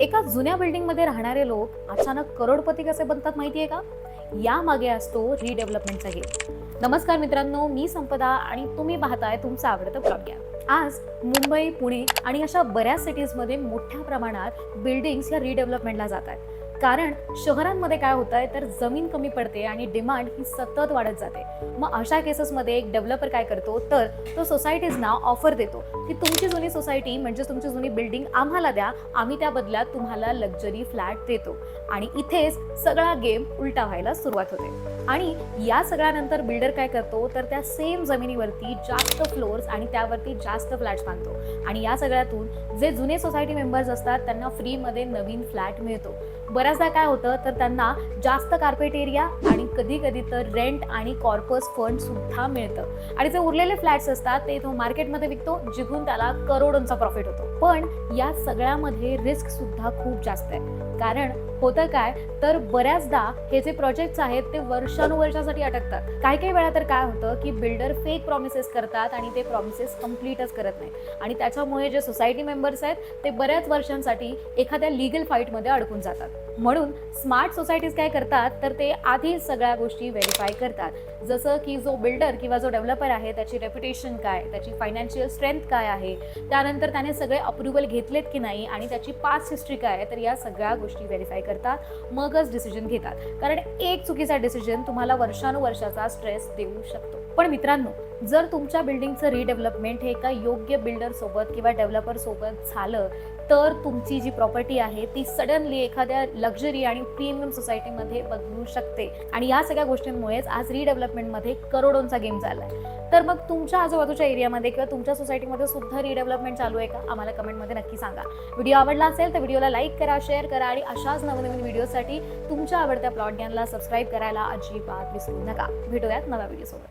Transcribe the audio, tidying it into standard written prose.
एका जुन्या बिल्डिंगमध्ये राहणारे लोक अचानक करोडपती कसे बनतात माहितीये का? यामागे असतो रिडेव्हलपमेंटचा गेम. नमस्कार मित्रांनो, मी संपदा आणि तुम्ही पाहताय तुमचं आवडतं ब्लॉग. आज मुंबई, पुणे आणि अशा बऱ्याच सिटीजमध्ये मोठ्या प्रमाणात बिल्डिंग्स या रिडेव्हलपमेंटला जात आहेत. कारण शहरांमध्ये काय होत आहे तर जमीन कमी पडते आणि डिमांड ही सतत वाढत जाते. मग अशा केसेसमध्ये एक डेव्हलपर काय करतो तर तो सोसायटीजना ऑफर देतो की तुमची जुनी सोसायटी म्हणजे तुमची जुनी बिल्डिंग आम्हाला द्या, आम्ही त्या बदल्यात तुम्हाला लक्झरी फ्लॅट देतो. आणि इथेच सगळा गेम उलटा व्हायला सुरुवात होते. आणि या सगळ्यानंतर बिल्डर काय करतो तर त्या सेम जमिनीवरती जास्त फ्लोअर्स आणि त्यावरती जास्त फ्लॅट्स बांधतो. आणि या सगळ्यातून जे जुने सोसायटी मेंबर्स असतात त्यांना फ्रीमध्ये नवीन फ्लॅट मिळतो. बऱ्याचदा काय होतं तर त्यांना जास्त कार्पेट एरिया आणि कधी कधी तर रेंट आणि कॉर्पस फंड सुद्धा मिळतं. आणि जे उरलेले फ्लॅट्स असतात ते तो मार्केटमध्ये विकतो, जिथून त्याला करोडोंचा प्रॉफिट होतो. पण या सगळ्यामध्ये रिस्क सुद्धा खूप जास्त आहे. कारण होतं काय तर बऱ्याचदा हे जे प्रोजेक्ट्स आहेत ते वर्षानुवर्षासाठी अटकतात. काही वेळा तर काय होतं की बिल्डर फेक प्रॉमिसेस करतात आणि ते प्रॉमिसेस कम्प्लीटच करत नाही. आणि त्याच्यामुळे जे सोसायटी मेंबर्स आहेत ते बऱ्याच वर्षांसाठी एखाद्या लीगल फाईटमध्ये अडकून जातात. म्हणून स्मार्ट सोसायटीज काय करतात तर ते आधी सगळ्या गोष्टी व्हेरीफाय करतात. जसं की जो बिल्डर किंवा जो डेव्हलपर आहे त्याची रेप्युटेशन काय, त्याची फायनान्शियल स्ट्रेंथ काय आहे, त्यानंतर त्याने सगळे अप्रुव्हल घेतलेत की नाही आणि त्याची पास्ट हिस्ट्री काय आहे, तर या सगळ्या गोष्टी व्हेरीफाय करतात, मगच डिसिजन घेतात. कारण एक चुकीचा डिसिजन तुम्हाला वर्षानुवर्षाचा स्ट्रेस देऊ शकतो. पण मित्रांनो, जर तुमच्या बिल्डिंगचं रिडेव्हलपमेंट हे एका योग्य बिल्डर सोबत किंवा डेव्हलपर सोबत झालं तर तुमची जी प्रॉपर्टी आहे ती सडनली एखाद्या लक्झरी आणि प्रीमियम सोसायटीमध्ये बदलू शकते. आणि या सगळ्या गोष्टींमुळेच आज रिडेव्हलपमेंटमध्ये करोडोंचा गेम चाललाय. तर मग तुमच्या आजूबाजूच्या एरियामध्ये किंवा तुमच्या सोसायटीमध्ये सुद्धा रिडेव्हलपमेंट चालू आहे का? आम्हाला कमेंटमध्ये नक्की सांगा. व्हिडिओ आवडला असेल तर व्हिडिओला लाईक करा, शेअर करा आणि अशाच नवनवीन व्हिडिओसाठी तुमच्या आवडत्या प्लॉट गॅनला सबस्क्राईब करायला अजिबात विसरू नका. भेटूयात नव्या व्हिडिओसोबत.